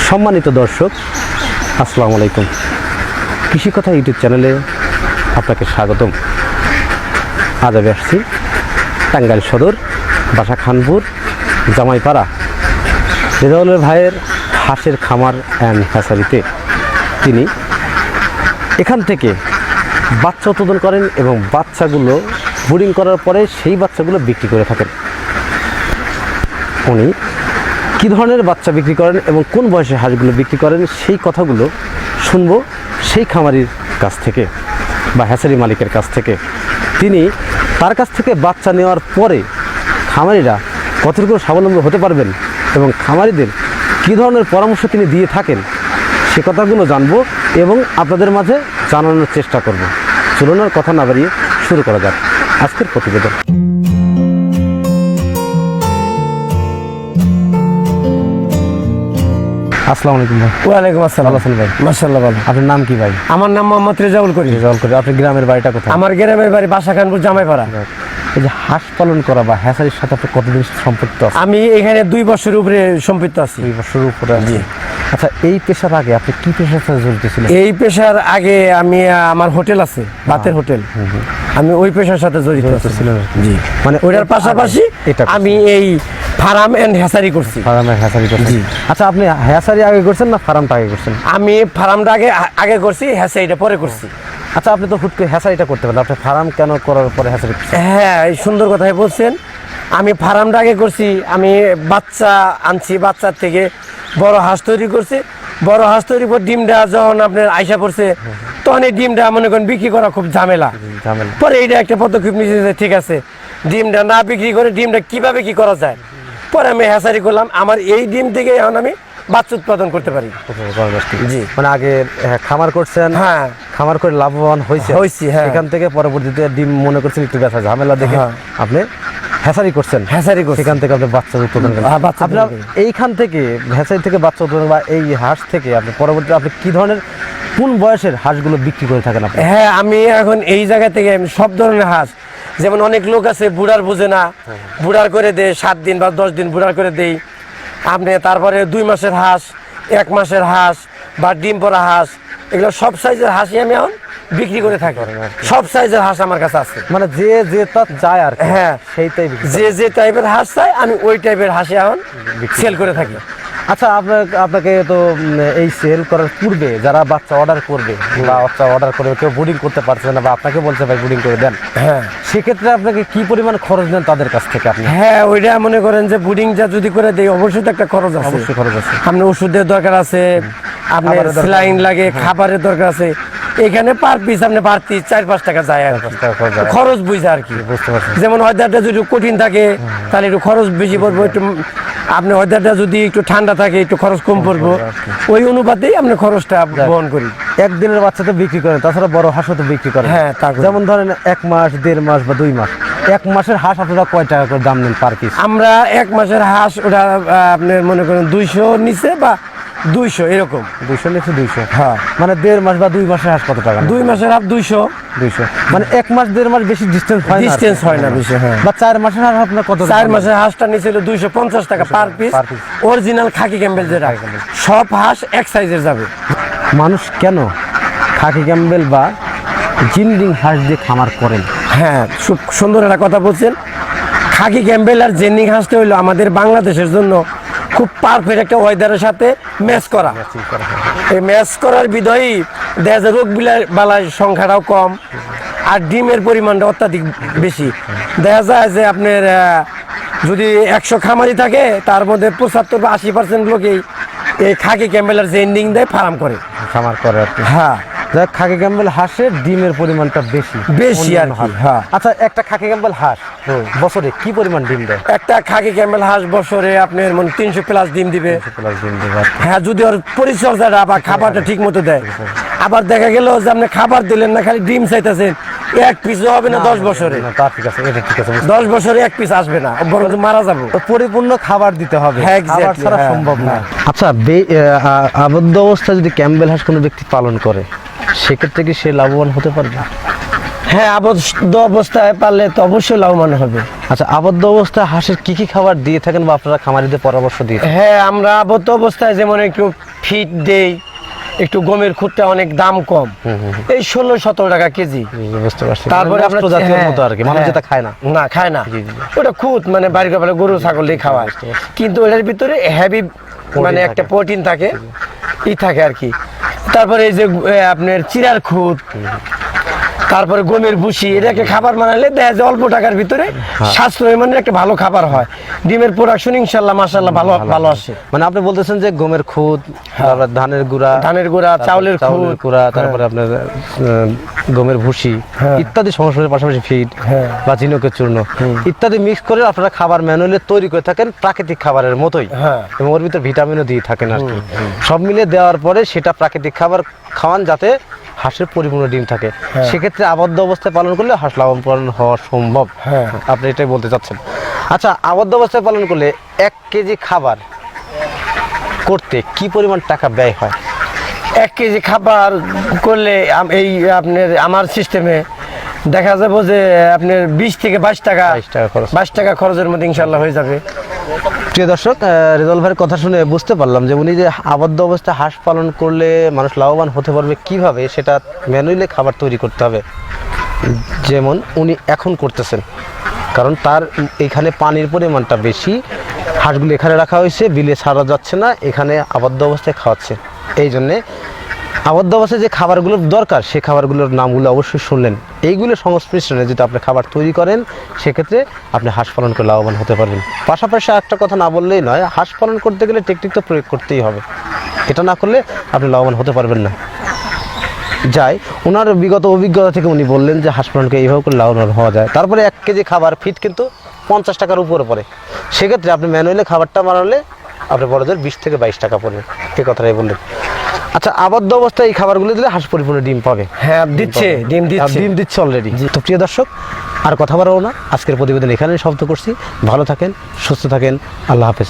সম্মানিত দর্শক, আসসালামু আলাইকুম। কৃষি কথা ইউটিউব চ্যানেলে আপনাকে স্বাগতম। আজ আমি আসছি টাঙ্গাইল সদর বাসা খানপুর জামাইপাড়া রেজাউলের ভাইয়ের হাঁসের খামার অ্যান্ড হ্যাচারিতে। তিনি এখান থেকে বাচ্চা উৎপাদন করেন এবং বাচ্চাগুলো ব্রিডিং করার পরে সেই বাচ্চাগুলো বিক্রি করে থাকেন। উনি কী ধরনের বাচ্চা বিক্রি করেন এবং কোন বয়সে হাঁসগুলো বিক্রি করেন সেই কথাগুলো শুনবো সেই খামারির কাছ থেকে বা হ্যাচারি মালিকের কাছ থেকে। তিনি তার কাছ থেকে বাচ্চা নেওয়ার পরে খামারিরা কতটুকু স্বাবলম্বী হতে পারবেন এবং খামারিদের কী ধরনের পরামর্শ তিনি দিয়ে থাকেন সে কথাগুলো জানবো এবং আপনাদের মাঝে জানানোর চেষ্টা করব। চলুন আর কথা না বাড়িয়ে শুরু করা যাক আজকের প্রতিবেদন। আসসালামু আলাইকুম ভাই। ওয়ালাইকুম আসসালাম। ভালো আছেন ভাই? মাশাআল্লাহ ভালো। আপনার নাম কি ভাই? আমার নাম মোহাম্মদ রেজাউল করিম। রেজাউল করিম। আপনার গ্রামের বাড়িটা কোথায়? আমার গ্রামের বাড়ি বাসা খানপুর জামাইপাড়া। এই যে হাঁস পালন করা বা হ্যাচারির সাথে আপনি কতদিন সম্পৃক্ত আছেন? আমি এখানে 2 বছরের উপরে সম্পৃক্ত আছি। 2 বছরের উপরে আছি। আচ্ছা, এই পেশার আগে আপনি কি পেশার সাথে জড়িত ছিলেন? এই পেশার আগে আমি আমার হোটেল আছে, ভাতের হোটেল, আমি ওই পেশার সাথে জড়িত ছিলেন। জি, মানে ওইটার পাশাপাশি আমি এই ফার্ম এন্ড হ্যাচারি করছি। ফার্মের হ্যাচারি করছেন? জি। আচ্ছা, আপনি হ্যাচারি আগে করছেন না ফার্মটা আগে করছেন? আমি ফার্মটা আগে করছি, হ্যাচারিটা পরে করছি। আচ্ছা, আপনি তো হুট করে হ্যাচারিটা করতে পারেন, আপনি ফার্ম কেন করার পরে হ্যাচারি করছেন? হ্যাঁ, এই সুন্দর কথাই বলছেন। আমি ফার্মটা আগে করছি, আমি বাচ্চা আনছি, বাচ্চার থেকে বড় হাঁস তৈরি করছি। বড় হাঁস তৈরি পর ডিমটা যখন আপনার আইসা পড়ছে তখন এই ডিমটা মনে করেন বিক্রি করা খুব ঝামেলা। পরে এইটা একটা পদক্ষেপ নিয়েছে যে ঠিক আছে, ডিমটা না বিক্রি করে ডিমটা কিভাবে কি করা যায়। পরে আমি হ্যাচারি করলাম, আমার এই ডিম থেকে এখন আমি বাচ্চা উৎপাদন করতে পারি। জি, মানে আগে খামার করছেন, হ্যাঁ, খামার করে লাভবান হয়েছি। হ্যাঁ, এখান থেকে পরবর্তীতে ডিম মনে করছেন একটু ব্যথা ঝামেলা দেখে আপনি হ্যাচারি করছেন। হ্যাচারি করছি, সেখান থেকে আপনি বাচ্চা উৎপাদন করেন। আপনার এইখান থেকে হ্যাচারি থেকে বাচ্চা উৎপাদন বা এই হাঁস থেকে আপনি পরবর্তীতে আপনি কি ধরনের কোন বয়সের হাঁসগুলো বিক্রি করে থাকেন আপনি? হ্যাঁ, আমি এখন এই জায়গা থেকে আমি সব ধরনের হাঁস, যেমন অনেক লোক আছে বুড়ার বুঝে না, বুড়ার করে দেয় 7 দিন বা 10 দিন বুড়ার করে দেই আপনি। তারপরে 2 মাসের হাঁস, 1 মাসের হাঁস বা ডিম পড়া হাঁস, এগুলো সব সাইজের হাঁসই আমি এখন বিক্রি করে থাকি। সব সাইজের হাঁস আমার কাছে আছে, মানে যে যে তার চায় আর কি। হ্যাঁ, সেইটাই যে যে টাইপের হাঁস চাই আমি ওই টাইপের হাঁসি এখন সেল করে থাকি। আচ্ছা, আপনাকে তো এই সেল করার পূর্বে যারা বাচ্চা অর্ডার করবে বা বাচ্চা অর্ডার করে কেউ ব্রিডিং করতে পারছে না বা আপনাকে বলছে ভাই ব্রিডিং করে দেন, হ্যাঁ, সেক্ষেত্রে আপনাকে কি পরিমাণ খরচ নেন তাদের কাছ থেকে আপনি? হ্যাঁ, ওইটা মনে করেন যে ব্রিডিংটা যদি করে দেই অবশ্যই তো একটা খরচ আছে। অবশ্যই খরচ আছে। আপনার ওষুধের দরকার আছে, আপনার স্যালাইন লাগে, খাবারের দরকার আছে। এখানে পার পিস আপনি পার পিস 4-5 টাকা যায় আর খরচ বুঝে আর কি। বুঝতে পারছি। যেমন হয়দারটা যদি খরচ থাকে তাহলে একটু খরচ বেশি পড়বো, একটু আপনি হয়দারটা যদি একটু ঠান্ডা থাকে একটু খরচ কম পড়বো, ওই অনুপাতেই আপনি খরচটা বহন করি। একদিনের বাচ্চা তো বিক্রি করেন, তাছাড়া বড় হাঁসও তো বিক্রি করেন। হ্যাঁ, যেমন ধরেন 1 মাস, 1.5 মাস বা 2 মাস। 1 মাসের হাঁস আপনারা কয় টাকা করে দাম নেন পার পিস? আমরা 1 মাসের হাঁস ওটা আপনার মনে করেন 200 নিচে বা 200 এরকম। 200 নিচে 200। হ্যাঁ, মানে 1.5 মাস বা 2 মাসের হাঁস কত টাকা? 2 মাসের হাঁস 200। মানে 1 মাস 1.5 মাস বেশি ডিস্টেন্স হয় না। ডিস্টেন্স হয় না বেশি। হ্যাঁ, বা 4 মাসের হাঁস আপনার কত? 4 মাসের হাঁসটা নিছিল 250 টাকা পার পিস। অরিজিনাল খাকি ক্যাম্বেল যেটা, সব হাঁস এক সাইজের যাবে। মানুষ কেন খাকি ক্যাম্বেল বা জিনডিং হাঁস দিয়ে খামার করেন? হ্যাঁ, খুব সুন্দর একটা কথা বলছেন। খাকি ক্যাম্বেল আর জেনিং হাঁসটা হইলো আমাদের বাংলাদেশের জন্য খুব পারফেক্ট একটা ওয়েদারের সাথে ম্যাচ করা। এই ম্যাচ করার বিধয়ই দেখা যায় রোগ বালার সংখ্যাটাও কম আর ডিমের পরিমাণটা অত্যাধিক বেশি। দেখা যায় যে আপনার যদি 100 খামারি থাকে তার মধ্যে 75 বা 80% লোকেই এই খাকি ক্যাম্বেল আর জেন্ডিং দিয়ে ফার্ম করে, খামার করে আর কি। হ্যাঁ, খাকি ক্যাম্বেল হাঁসের ডিমের পরিমাণটা বেশি আর কি। হ্যাঁ, আচ্ছা, একটা খাকি ক্যাম্বেল হাঁস বছরে কি পরিমাণ ডিম দেয়? একটা খাকি ক্যাম্বেল হাঁস বছরে আপনার 300 প্লাস ডিম দিবে। হ্যাঁ, যদি ওর পরিচর্যাটা বা খাবারটা ঠিক মতো দেয়। আবার দেখা গেল যে আপনি খাবার দিলেন না, খালি ডিম চাইতেছেন, 1 পিসও হবে না 10 বছরে। ঠিক আছে, এটা ঠিক আছে। 10 বছরে 1 পিস আসবে না, বরং মারা যাবে। পরিপূর্ণ খাবার দিতে হবে, খাবার ছাড়া সম্ভব না। আচ্ছা, আবদ্ধ অবস্থায় যদি ক্যাম্বেল হাঁস কোনো ব্যক্তি পালন করে সেক্ষেত্রে কি সে লাভবান হতে পারবে? হ্যাঁ, আবদ্ধ অবস্থায় পারলে তো অবশ্যই লাভবান হবে। আচ্ছা, আবদ্ধ অবস্থায় হাঁসের কি কি খাবার দিয়ে থাকেন বা আপনারা খামারিদের পরামর্শ দিয়ে থাকেন? হ্যাঁ, আমরা আবদ্ধ অবস্থায় যেমন একটু ফিট দেই, একটু গমের খুঁটটা অনেক দাম কম, এই 16-17 টাকা কেজি। বুঝতে পারছি। তারপরে মানে আমরা নষ্ট জাতীয় হ্যাঁ, মতো আর কি, মানুষ হ্যাঁ, যেটা খায় না। না খায় না, জি, জি। ওটা খুদ মানে বাড়ির কাপড়ে গরু ছাগল দিয়ে খাওয়ায়, কিন্তু এটার ভিতরে হেভি মানে একটা থাকে। প্রোটিন থাকে, থাকে আর কি। তারপরে এই যে আপনার চিরার খুদ, তারপরে গমের ভুসি, এটাকে খাবার বানালে দেখা যায় অল্প টাকার ভিতরে স্বাস্থ্যের মানে একটা ভালো খাবার হয়। ডিমের প্রোডাকশন ইনশাল্লাহ মাশাল্লাহ ভালো আসে। মানে আপনি বলতেছেন যে গমের খুদ, তারপর ধানের গুঁড়া, তারপর চাউলের খুদ, গুঁড়া, তারপরে আপনার গমের ভুসি ইত্যাদি সংস্করণের পাশাপাশি ফিড বা ঝিনুকের চূর্ণ ইত্যাদি মিক্স করে আপনারা খাবার ম্যানুয়ালি তৈরি করে থাকেন প্রাকৃতিক খাবারের মতোই, এবং ওর ভিতরে ভিটামিনও দিয়ে থাকেন আর কি। সব মিলে দেওয়ার পরে সেটা প্রাকৃতিক খাবার খাওয়ান যাতে হাঁসের পরিপূর্ণ ডিম থাকে। সেক্ষেত্রে আবদ্ধ অবস্থায় পালন করলে হাঁস লাভবান হওয়া সম্ভব। আপনি এটাই বলতে চাচ্ছেন। আচ্ছা, আবদ্ধ অবস্থায় পালন করলে 1 কেজি খাবার করতে কি পরিমাণ টাকা ব্যয় হয়? 1 কেজি খাবার করলে এই আপনার আমার সিস্টেমে দেখা যাবে যে আপনার 20 থেকে 22 টাকা 22 টাকা খরচের মধ্যে ইনশাল্লাহ হয়ে যাবে। প্রিয় দর্শক, রেজাউল ভাইয়ের কথা শুনে বুঝতে পারলাম যে উনি যে আবদ্ধ অবস্থায় হাঁস পালন করলে মানুষ লাভবান হতে পারবে কিভাবে, সেটা ম্যানুয়ালি খাবার তৈরি করতে হবে, যেমন উনি এখন করতেছেন। কারণ তার এখানে পানির পরিমাণটা বেশি, হাঁসগুলো এখানে রাখা হয়েছে, বিলে ছাড়া যাচ্ছে না, এখানে আবদ্ধ অবস্থায় খাওয়াচ্ছে। এই জন্যে আবদ্ধ অবস্থায় যে খাবারগুলোর দরকার সেই খাবারগুলোর নামগুলো অবশ্যই শুনলেন। এইগুলো সংস্পৃষ্টনে যদি আপনি খাবার তৈরি করেন সেক্ষেত্রে আপনি হাঁস পালন করে লাভবান হতে পারবেন। পাশাপাশি একটা কথা না বললেই নয়, হাঁস পালন করতে গেলে টেকনিক তো প্রয়োগ করতেই হবে, এটা না করলে আপনি লাভবান হতে পারবেন না। যাই, ওনার বিগত অভিজ্ঞতা থেকে উনি বললেন যে হাঁস পালনকে এইভাবে করে লাভবান হওয়া যায়। তারপরে 1 কেজি খাবার ফিট কিন্তু 50 টাকার উপরে পড়ে। সেক্ষেত্রে আপনি ম্যানুয়ালি খাবারটা বানালে আপনার বড়দের 20 থেকে 22 টাকা পড়বে, এই কথাটাই বললেন। আচ্ছা, আবদ্ধ অবস্থায় এই খাবারগুলো দিলে হাঁস পরিপূর্ণ ডিম পাবে। হ্যাঁ, ডিম দিচ্ছে অলরেডি। তো প্রিয় দর্শক, আর কথা বাড়াবো না, আজকের প্রতিবেদন এখানেই সমাপ্ত করছি। ভালো থাকেন, সুস্থ থাকেন, আল্লাহ হাফেজ।